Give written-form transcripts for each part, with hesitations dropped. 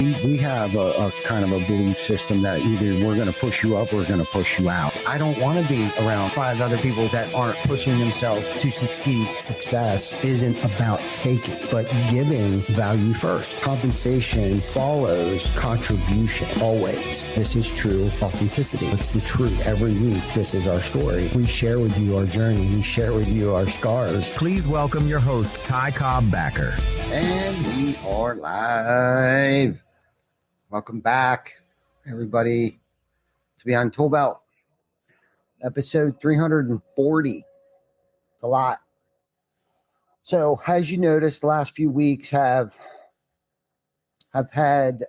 We have a kind of a belief system that either we're going to push you up or we're going to push you out. I don't want to be around 5 other people that aren't pushing themselves to succeed. Success isn't about taking, but giving value first. Compensation follows contribution always. This is true authenticity. It's the truth. Every week, this is our story. We share with you our journey. We share with you our scars. Please welcome your host, Ty Cobb Backer. And we are live. Welcome back, everybody, to Beyond Tool Belt, episode 340. It's a lot. So, as you noticed, the last few weeks have had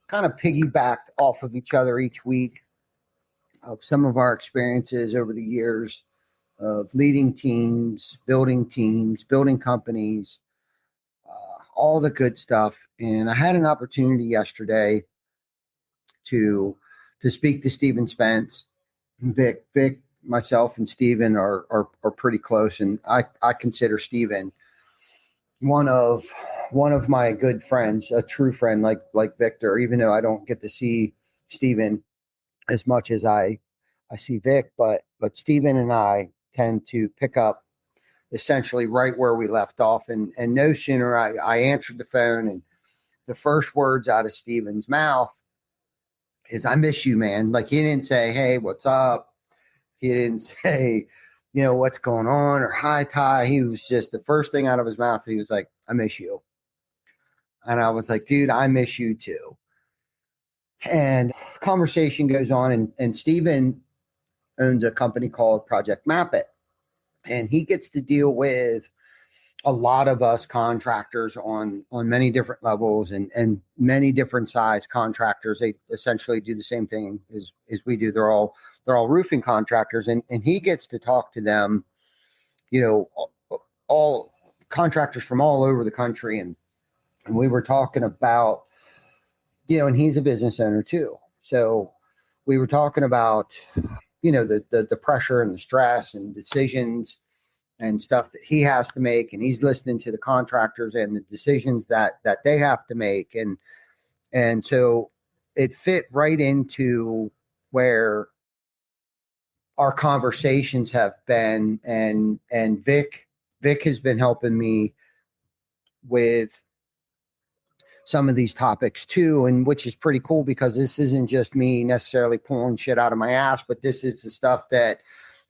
kind of piggybacked off of each other each week of some of our experiences over the years of leading teams, building companies, all the good stuff. And I had an opportunity yesterday to speak to Stephen Spence. Vic, myself and Stephen are pretty close, and I consider Stephen one of my good friends, a true friend like Victor, even though I don't get to see Stephen as much as I see Vic, but Stephen and I tend to pick up essentially right where we left off. And no sooner I answered the phone, and the first words out of Stephen's mouth is, "I miss you, man." Like, he didn't say, "Hey, what's up?" He didn't say, "What's going on?" or "Hi, Ty." He was just, the first thing out of his mouth, he was like, "I miss you." And I was like, "Dude, I miss you too." And conversation goes on, and Stephen owns a company called Project Map It. And he gets to deal with a lot of us contractors on many different levels and many different size contractors. They essentially do the same thing as we do. They're all roofing contractors, and he gets to talk to them, all contractors from all over the country. And we were talking about, and he's a business owner too. So we were talking about, the pressure and the stress and decisions and stuff that he has to make. And he's listening to the contractors and the decisions that they have to make. And so it fit right into where our conversations have been. And Vic has been helping me with some of these topics too, and which is pretty cool, because this isn't just me necessarily pulling shit out of my ass, but this is the stuff that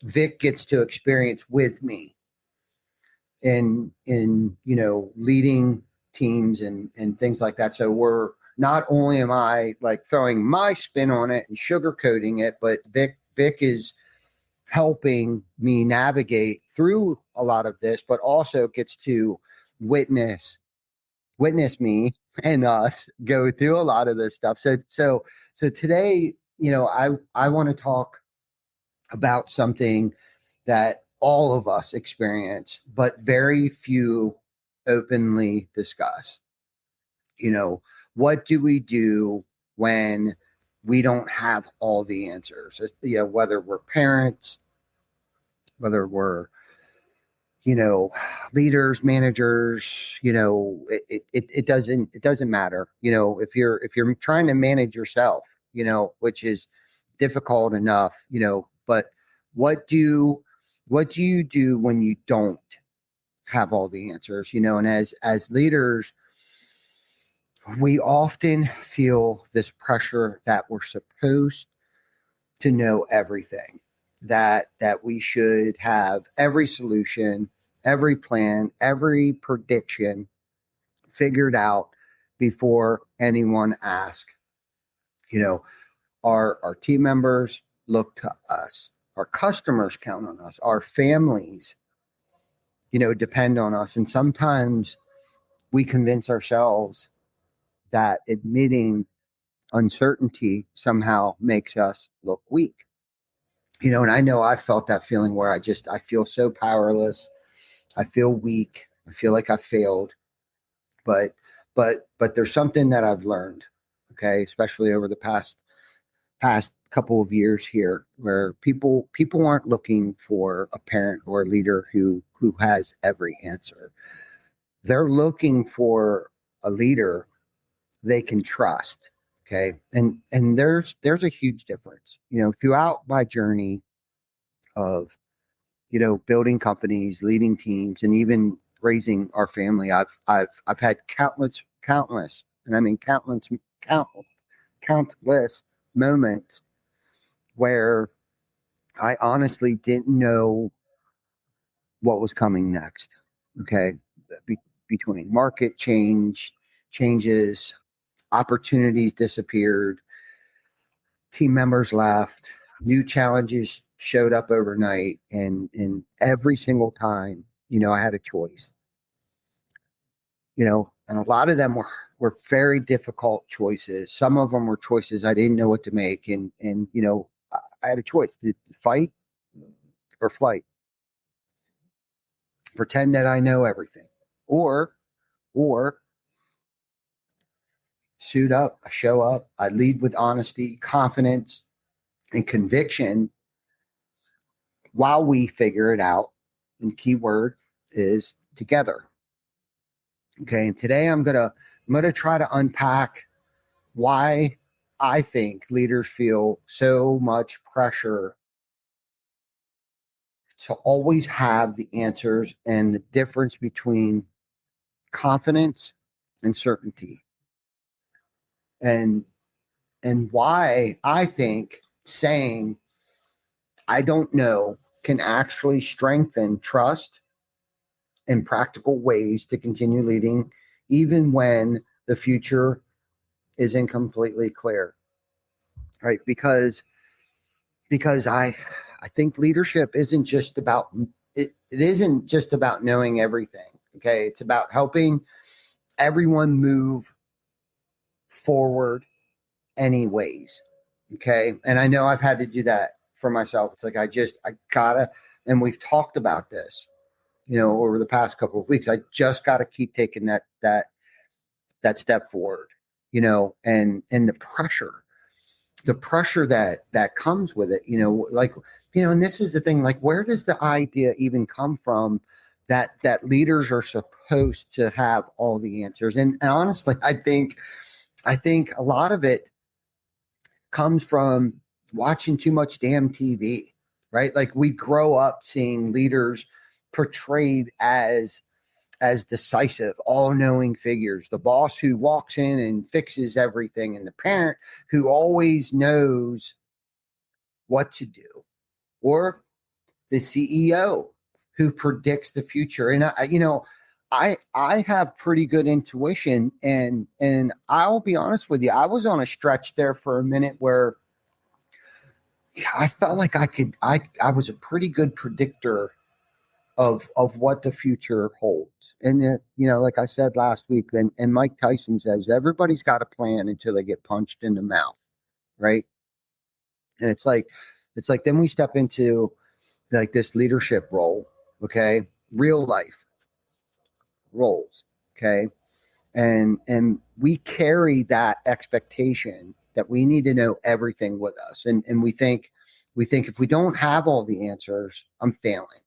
Vic gets to experience with me in leading teams and things like that. So we're not only am I like throwing my spin on it and sugarcoating it, but Vic is helping me navigate through a lot of this, but also gets to witness me and us go through a lot of this stuff. So today, I want to talk about something that all of us experience, but very few openly discuss. What do we do when we don't have all the answers? Whether we're parents, whether we're leaders, managers, it doesn't matter. If you're trying to manage yourself, which is difficult enough, but what do you do when you don't have all the answers, and as leaders, we often feel this pressure that we're supposed to know everything, that we should have every solution, every plan, every prediction figured out before anyone asks. Our team members look to us. Our customers count on us. Our families, depend on us. And sometimes we convince ourselves that admitting uncertainty somehow makes us look weak. And I know I felt that feeling where I feel so powerless. I feel weak. I feel like I failed. But there's something that I've learned, okay, especially over the past couple of years here, where people aren't looking for a parent or a leader who has every answer. They're looking for a leader they can trust. Okay. And there's a huge difference, throughout my journey of, building companies, leading teams, and even raising our family. I've had countless, and I mean countless moments where I honestly didn't know what was coming next. Okay. Between market changes, opportunities disappeared, team members left, new challenges showed up overnight. And every single time, I had a choice, and a lot of them were very difficult choices. Some of them were choices I didn't know what to make. And I had a choice to fight or flight, pretend that I know everything, or suit up, I show up, I lead with honesty, confidence, and conviction while we figure it out. And key word is together. Okay. And today I'm going to try to unpack why I think leaders feel so much pressure to always have the answers, and the difference between confidence and certainty. And why I think saying I don't know can actually strengthen trust in practical ways to continue leading, even when the future isn't completely clear. Right? Because I think leadership isn't just about it isn't just about knowing everything. Okay. It's about helping everyone move forward anyways. Okay. And I know I've had to do that for myself. It's like I gotta, and we've talked about this, over the past couple of weeks. I just gotta keep taking that step forward, and the pressure that comes with it, and this is the thing, like, where does the idea even come from that leaders are supposed to have all the answers? And honestly, I think a lot of it comes from watching too much damn TV, right? Like, we grow up seeing leaders portrayed as decisive, all-knowing figures, the boss who walks in and fixes everything, and the parent who always knows what to do, or the CEO who predicts the future. And I have pretty good intuition, and I'll be honest with you, I was on a stretch there for a minute where I felt like I was a pretty good predictor of what the future holds. And like I said last week, and Mike Tyson says, everybody's got a plan until they get punched in the mouth, right? And it's like then we step into like this leadership role, okay, real life roles, okay, and we carry that expectation that we need to know everything with us, and we think if we don't have all the answers, I'm failing.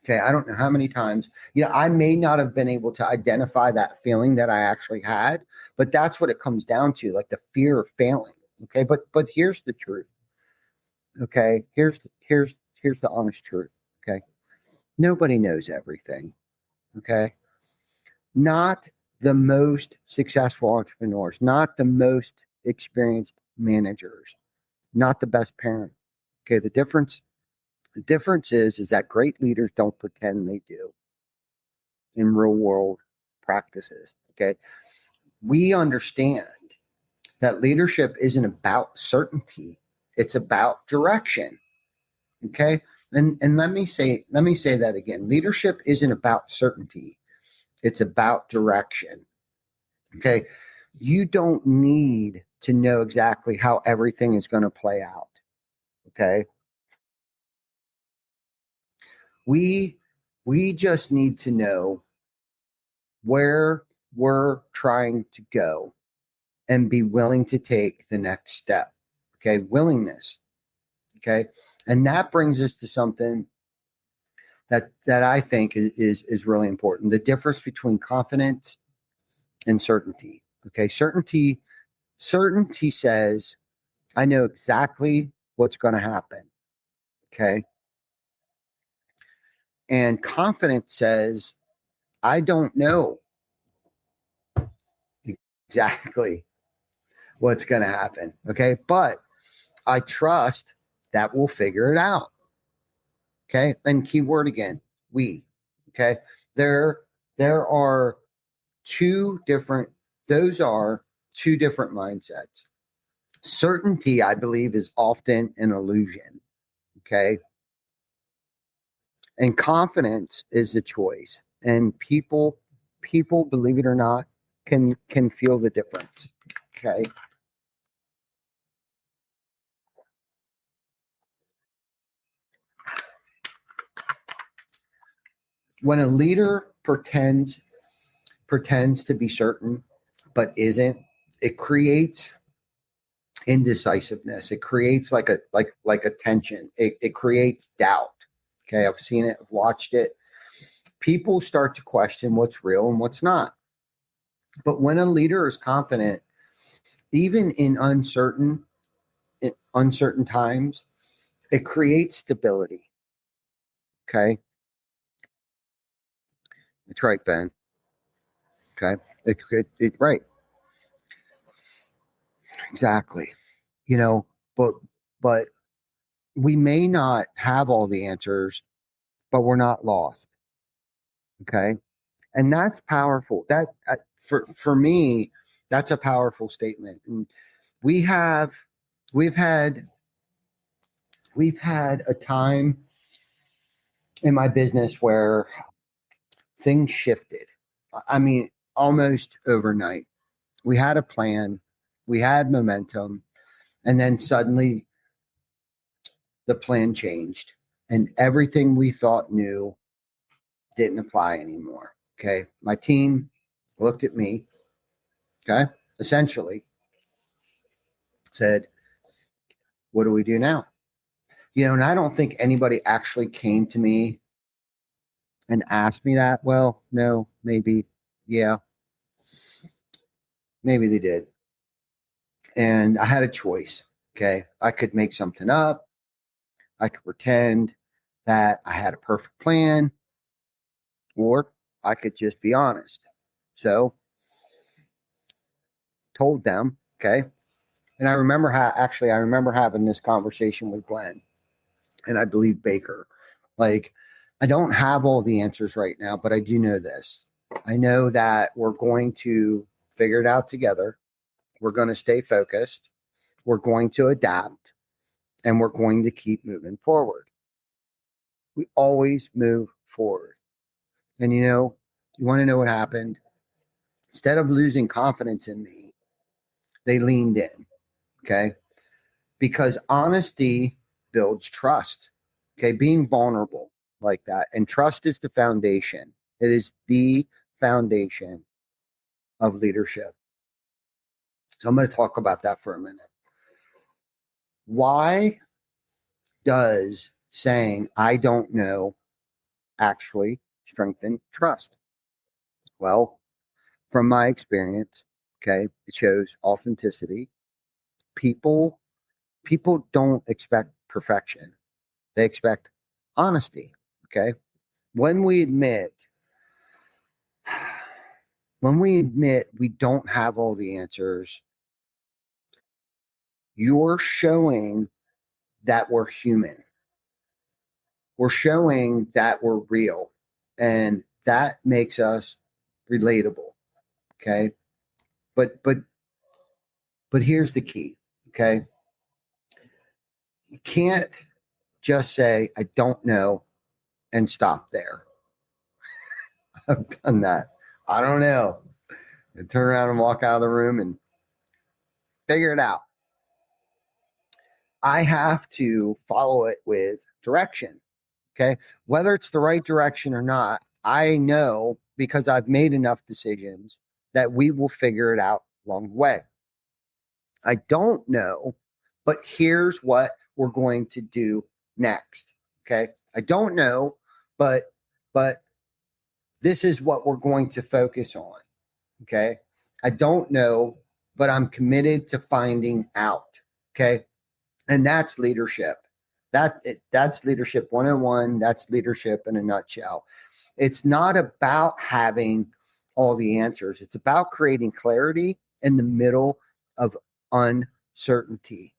Okay, I don't know how many times, I may not have been able to identify that feeling that I actually had, but that's what it comes down to, like the fear of failing. Okay, but here's the truth. Okay, here's the honest truth. Okay, nobody knows everything. Okay, not the most successful entrepreneurs, not the most experienced managers, not the best parent. Okay, the difference is that great leaders don't pretend they do in real world practices. Okay. We understand that leadership isn't about certainty. It's about direction. Okay. And let me say that again. Leadership isn't about certainty. It's about direction. Okay. You don't need to know exactly how everything is going to play out. Okay. We just need to know where we're trying to go and be willing to take the next step. Okay. Willingness. Okay. And that brings us to something that I think is really important. The difference between confidence and certainty. Okay. Certainty says, I know exactly what's going to happen. Okay. And confidence says, I don't know exactly what's going to happen. Okay. But I trust that we'll figure it out. Okay. And keyword again, we. Okay. There are two different, those are two different mindsets. Certainty, I believe, is often an illusion. Okay. And confidence is the choice. And people, believe it or not, can feel the difference. Okay. When a leader pretends to be certain but isn't, it creates indecisiveness. It creates like a tension. It creates doubt. Okay, I've seen it, I've watched it. People start to question what's real and what's not. But when a leader is confident, even in uncertain times, it creates stability. Okay, that's right, Ben. Okay, right, exactly. You know, but we may not have all the answers, but we're not lost. Okay, and that's powerful. That for me, that's a powerful statement. And we have we've had we've had a time in my business where things shifted. I mean, almost overnight. We had a plan, we had momentum, and then suddenly the plan changed, and everything we thought knew didn't apply anymore. Okay, my team looked at me. Okay, essentially said, "What do we do now?" And I don't think anybody actually came to me and asked me that. Well, no, maybe, yeah, maybe they did. And I had a choice. Okay. I could make something up. I could pretend that I had a perfect plan, or I could just be honest. So told them, okay. And I remember I remember having this conversation with Glenn and I believe Baker. Like, I don't have all the answers right now, but I do know this. I know that we're going to figure it out together. We're going to stay focused. We're going to adapt and we're going to keep moving forward. We always move forward. And you want to know what happened? Instead of losing confidence in me, they leaned in. Okay. Because honesty builds trust. Okay. Being vulnerable like that. And trust is the foundation. It is the foundation of leadership. So I'm going to talk about that for a minute. Why does saying, I don't know, actually strengthen trust? Well, from my experience, okay, it shows authenticity. People people don't expect perfection. They expect honesty. Okay. When we admit we don't have all the answers, you're showing that we're human. We're showing that we're real. And that makes us relatable. Okay. But here's the key. Okay. You can't just say, I don't know, and stop there. I've done that. I don't know. And turn around and walk out of the room and figure it out. I have to follow it with direction. Okay. Whether it's the right direction or not, I know because I've made enough decisions that we will figure it out along the way. I don't know, but here's what we're going to do next. Okay. I don't know, but this is what we're going to focus on. Okay. I don't know, but I'm committed to finding out. Okay. And that's leadership. That's leadership 101. That's leadership in a nutshell. It's not about having all the answers. It's about creating clarity in the middle of uncertainty.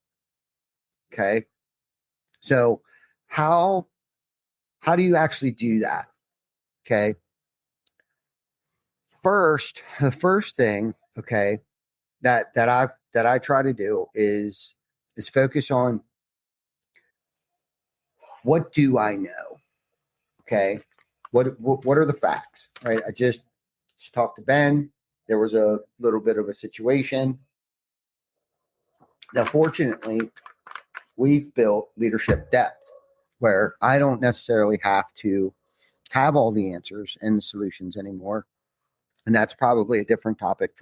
Okay. So how do you actually do that? Okay. The first thing, okay, that I try to do is focus on what do I know? Okay. What are the facts? Right. I just talked to Ben. There was a little bit of a situation that fortunately we've built leadership depth where I don't necessarily have to have all the answers and the solutions anymore. And that's probably a different topic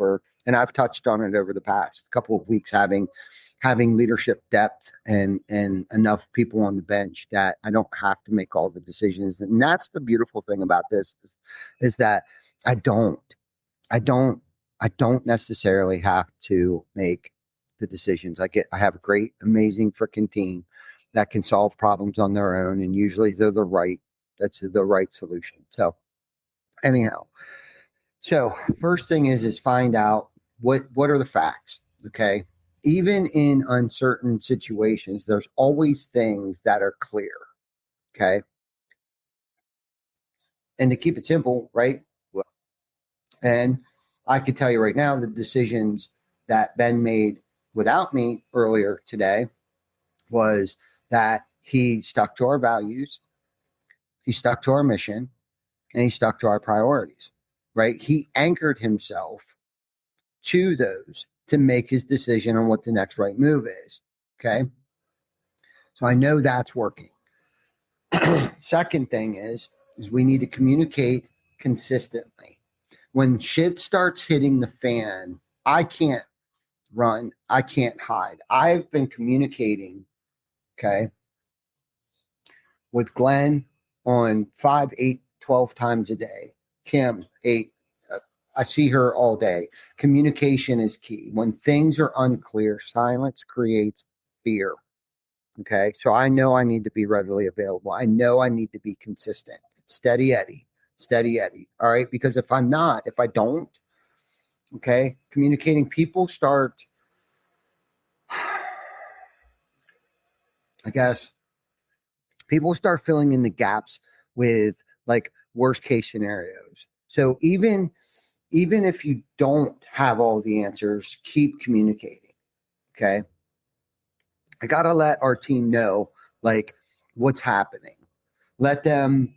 and I've touched on it over the past couple of weeks, having leadership depth and enough people on the bench that I don't have to make all the decisions. And that's the beautiful thing about this is that I don't necessarily have to make the decisions. I have a great, amazing freaking team that can solve problems on their own. And usually that's the right solution. So anyhow, so first thing is find out what are the facts. Okay. Even in uncertain situations, there's always things that are clear. Okay. And to keep it simple, right? And I could tell you right now the decisions that Ben made without me earlier today was that he stuck to our values, he stuck to our mission, and he stuck to our priorities, right? He anchored himself to those to make his decision on what the next right move is. Okay. So I know that's working. Second thing is we need to communicate consistently. When shit starts hitting the fan, I can't run. I can't hide. I've been communicating, okay, with Glenn on 5, 8, 12 times a day. Kim, 8. I see her all day. Communication is key. When things are unclear, silence creates fear. Okay. So I know I need to be readily available. I know I need to be consistent. Steady Eddie. Steady Eddie. All right. Because if I don't, okay, communicating, people start, I guess, people start filling in the gaps with like worst case scenarios. So even if you don't have all the answers, keep communicating. Okay. I got to let our team know like what's happening. Let them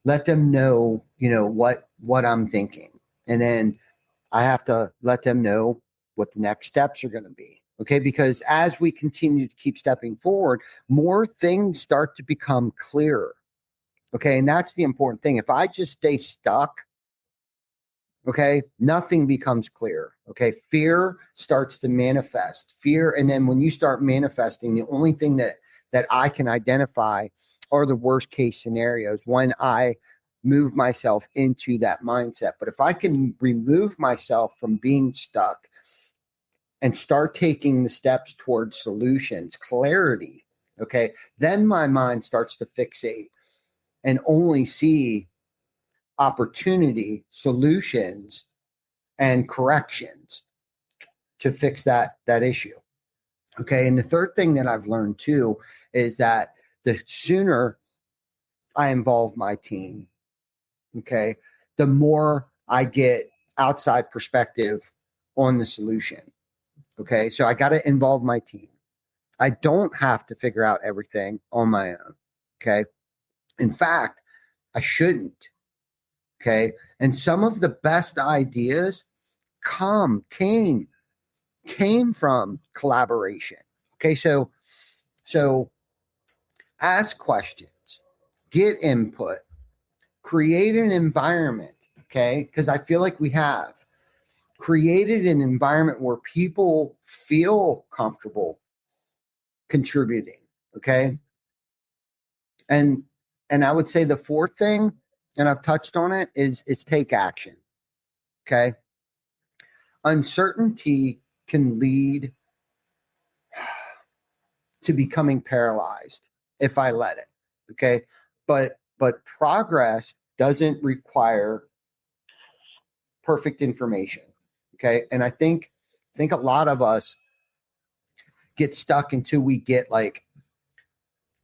know, what I'm thinking. And then I have to let them know what the next steps are going to be. Okay. Because as we continue to keep stepping forward, more things start to become clearer. Okay. And that's the important thing. If I just stay stuck, okay, nothing becomes clear. Okay. Fear starts to manifest. Fear. And then when you start manifesting, the only thing that I can identify are the worst case scenarios when I move myself into that mindset. But if I can remove myself from being stuck and start taking the steps towards solutions, clarity, okay, then my mind starts to fixate and only see opportunity, solutions, and corrections to fix that issue. Okay. And the third thing that I've learned too is that the sooner I involve my team, okay, the more I get outside perspective on the solution. Okay. So I got to involve my team. I don't have to figure out everything on my own. Okay. In fact, I shouldn't. Okay. And some of the best ideas came from collaboration. Okay. So ask questions, get input, create an environment. Okay. Because I feel like we have created an environment where people feel comfortable contributing. Okay. And I would say the fourth thing, and I've touched on it, is take action. Okay. Uncertainty can lead to becoming paralyzed if I let it. Okay. But progress doesn't require perfect information. Okay. And I think a lot of us get stuck until we get like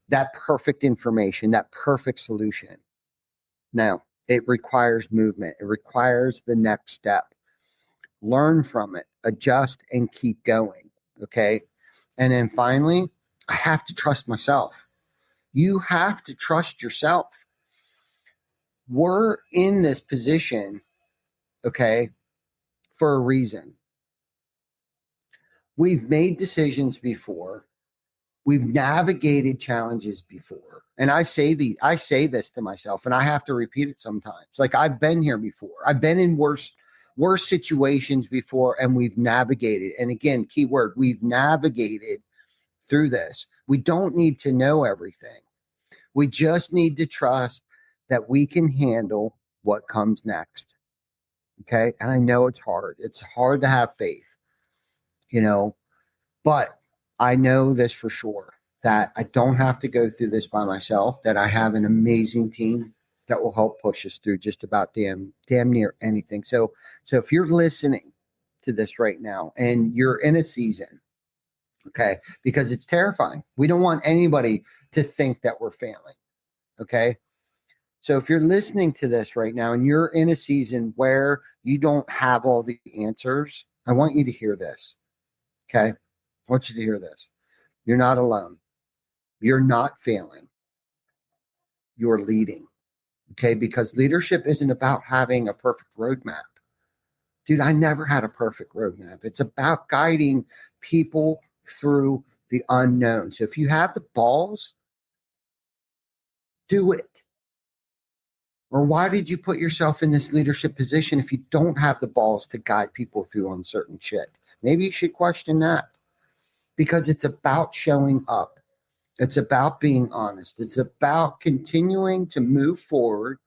that perfect information, that perfect solution. Now, it requires movement. It requires the next step. Learn from it, adjust, and keep going. Okay. And then finally, I have to trust myself. You have to trust yourself. We're in this position, okay, for a reason. We've made decisions before. We've navigated challenges before. And I say this to myself, and I have to repeat it sometimes. Like, I've been here before. I've been in worse situations before, and we've navigated. And again, keyword, we've navigated through this. We don't need to know everything. We just need to trust that we can handle what comes next. Okay. And I know it's hard. It's hard to have faith, but I know this for sure, that I don't have to go through this by myself, that I have an amazing team that will help push us through just about damn near anything. So if you're listening to this right now and you're in a season, okay, because it's terrifying. We don't want anybody to think that we're failing. Okay. So if you're listening to this right now and you're in a season where you don't have all the answers, I want you to hear this. Okay. I want you to hear this. You're not alone. You're not failing. You're leading. Okay. Because leadership isn't about having a perfect roadmap. Dude, I never had a perfect roadmap. It's about guiding people through the unknown. So if you have the balls, do it. Or why did you put yourself in this leadership position if you don't have the balls to guide people through uncertain shit? Maybe you should question that, because it's about showing up. It's about being honest. It's about continuing to move forward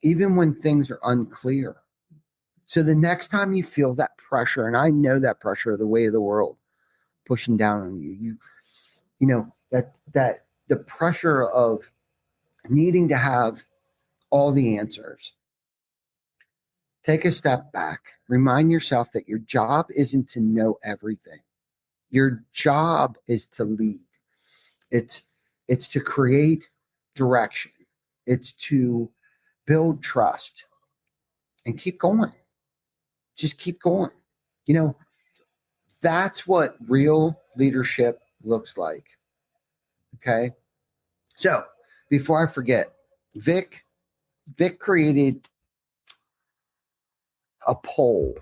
even when things are unclear. So the next time you feel that pressure, and I know that pressure of the weight of the world pushing down on you, you know, that the pressure of needing to have all the answers. Take a step back. Remind yourself that your job isn't to know everything. Your job is to lead. It's to create direction. It's to build trust and keep going. Just keep going. That's what real leadership looks like. Okay. So before I forget, Vic created a poll.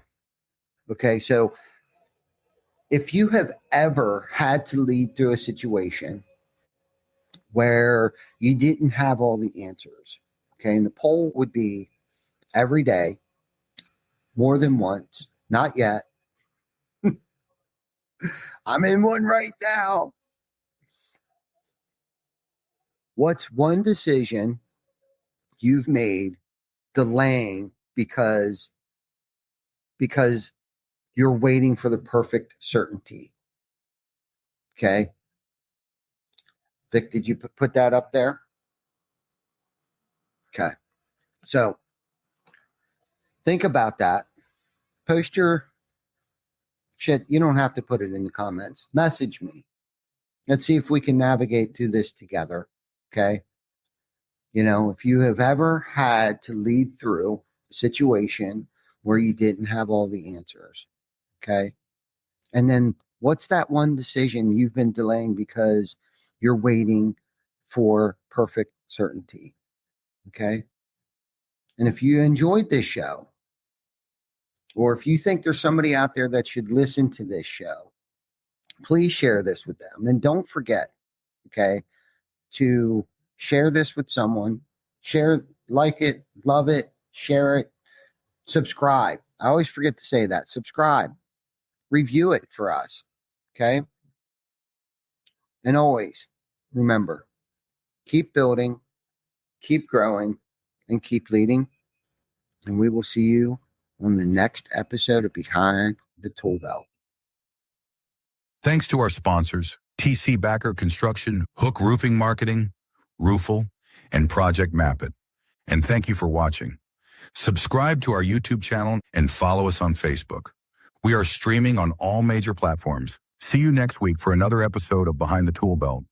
Okay. So if you have ever had to lead through a situation where you didn't have all the answers, okay, and the poll would be every day, more than once, not yet. I'm in one right now. What's one decision you've made delaying because you're waiting for the perfect certainty? Okay. Vic, did you put that up there? Okay. So think about that. Post your shit. You don't have to put it in the comments. Message me. Let's see if we can navigate through this together. Okay. If you have ever had to lead through a situation where you didn't have all the answers. Okay. And then what's that one decision you've been delaying because you're waiting for perfect certainty? Okay. And if you enjoyed this show, or if you think there's somebody out there that should listen to this show, please share this with them. And don't forget, okay, to share this with someone. Share, like it, love it, share it, subscribe. I always forget to say that. Subscribe. Review it for us. Okay. And always remember, keep building, keep growing, and keep leading. And we will see you on the next episode of Behind the tool belt. Thanks to our sponsors, TC Backer Construction, Hook Roofing Marketing, Roofle, and Project Mapit. And thank you for watching. Subscribe to our YouTube channel and follow us on Facebook. We are streaming on all major platforms. See you next week for another episode of Behind the Tool Belt.